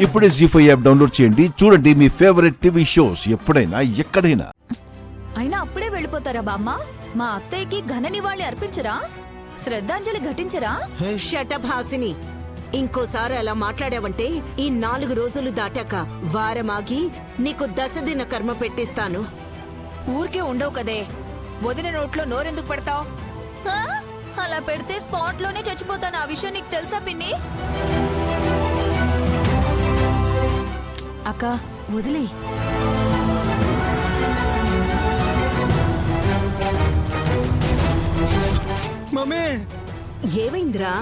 ఇప్పుడే జీ5 app download చేయండి. చూడండి మీ ఫేవరెట్ టీవీ షోస్ ఎప్పుడైనా ఎక్కడైనా. అయినా అప్పుడే వెళ్ళిపోతారా బామ్మ? మా అత్తయ్యకి ఘన నివాళి అర్పించరా? శ్రద్ధాంజలి ఘటించరా? షటప్ హాసిని, ఇంకోసారి అలా మాట్లాడావంటే ఈ 4 రోజులు దాటాక వారమాగి నీకు 10 దిన కర్మ పెట్టిస్తాను. ఊరికే ఉండవు కదే, వదిన నోట్లో నోరెందుకు పెడతావు? అలా పెడితే స్పాట్ లోనే చచ్చిపోతాను. ఆ విషయం నీకు తెలుసా పిన్ని? అక్క వదిలే. మమ్మీ ఏమైందిరా?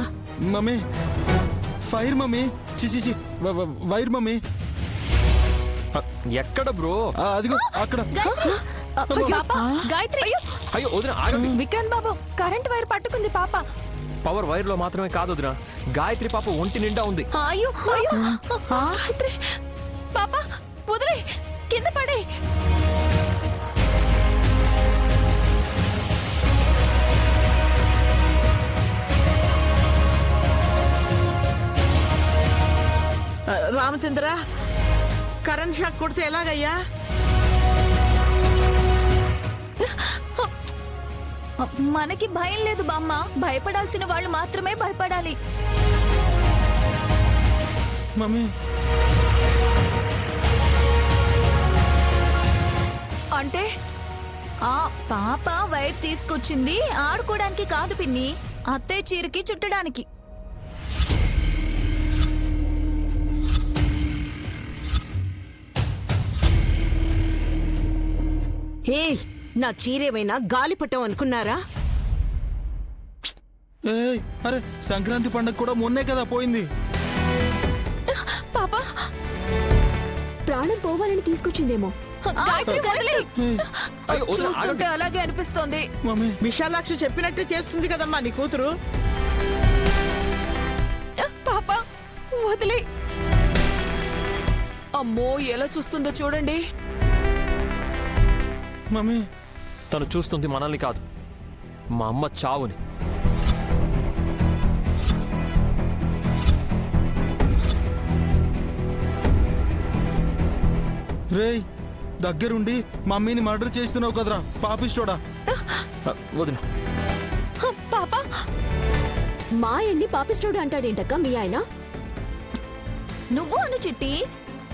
మమ్మీ ఫైర్ మమ్మీ, చిచి వైర్ మమ్మీ. ఎక్కడ బ్రో? అదిగో అక్కడ. గాయత్రి, అయ్యో వదిన ఆగండి. విక్రాంత్ బాబు, కరెంట్ వైర్ పట్టుకుంది పాప. పవర్ వైర్ లో మాత్రమే కాదు వదిన, గాయత్రి పాప ఒంటి నిండా ఉంది. అయ్యో అయ్యో, గాయత్రి పాప వదిలే, కింద పడే. రామచంద్ర, కరెంట్ షాక్ కొడితే ఎలాగయ్యా? మనకి భయం లేదు బామ్మ. భయపడాల్సిన వాళ్ళు మాత్రమే భయపడాలి. మమ్మీ అంటే ఆ పాప వైర్ తీసుకొచ్చింది ఆడుకోవడానికి కాదు పిన్ని, అత్తయ్య చీరకి చుట్టడానికి. ఏ, నా చీరేమైనా గాలిపటం అనుకున్నారా? ఏయ్, అరే సంక్రాంతి పండుగ కూడా మొన్నే కదా పోయింది. పాప ప్రాణం పోవాలని తీసుకొచ్చిందేమో. గాయత్రి వదిలే. అయ్యో వదిన చూస్తుంటే ఆగండి. అలాగే అనిపిస్తోంది. మమ్మీ విశాలాక్షి చెప్పినట్టే చేస్తుంది కదమ్మా నీ కూతురు. పాప వదిలే. అమ్మో ఎలా చూస్తుందో చూడండి. మమ్మీ తను చూస్తుంది మనల్ని కాదు, మా అమ్మ చావుని. రేయ్, దగ్గరుండి మమ్మీని మర్డర్ చేస్తున్నావు కదరా పాపిస్టోడా. వదిన పాప మా ఎన్ని పాపిస్టోడు అంటాడేంటక్క మీ ఆయన? నువ్వు అను చిట్టి,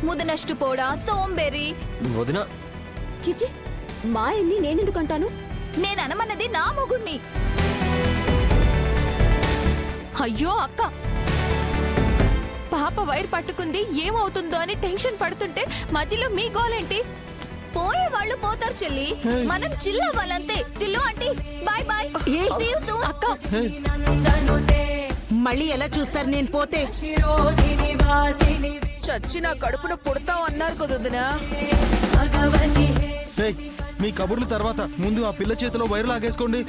ముదనష్టు పోడా సోంబేరి. వదిన చిచి, మా ఎన్ని నేనెందుకు అంటాను? నేననమన్నది నా మొగుణ్ణి. అయ్యో అక్క, పాప వైర్ పట్టుకుంది, ఏమవుతుందో అని టెన్షన్ పడుతుంటే మధ్యలో మీ గోలేంటి? పోయే వాళ్ళు పోతారు చెల్లి, మనం చిల్ల వాళ్ళంతే. Tillu aunty, bye bye. See you soon. అక్క మళ్ళీ ఎలా చూస్తారు నేను పోతే? చచ్చి నా కడుపున పుడతావు అన్నారు కదొదినా. ఏయ్, మీ కబుర్లు తర్వాత ముందు ఆ పిల్ల చేతిలో వైర్ లాగేసుకోండి.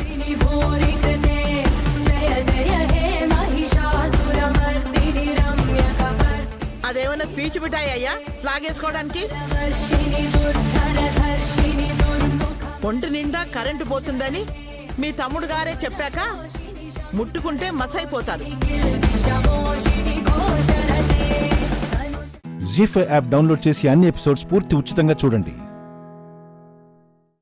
అదేమైనా పీచు మిఠాయి అయ్యా లాగేసుకోవడానికి? ఒంటి నిండా కరెంటు పోతుందని మీ తమ్ముడు గారే చెప్పాక ముట్టుకుంటే మసైపోతారు. జీ5 యాప్ డౌన్లోడ్ చేసి అన్ని ఎపిసోడ్స్ పూర్తి ఉచితంగా చూడండి.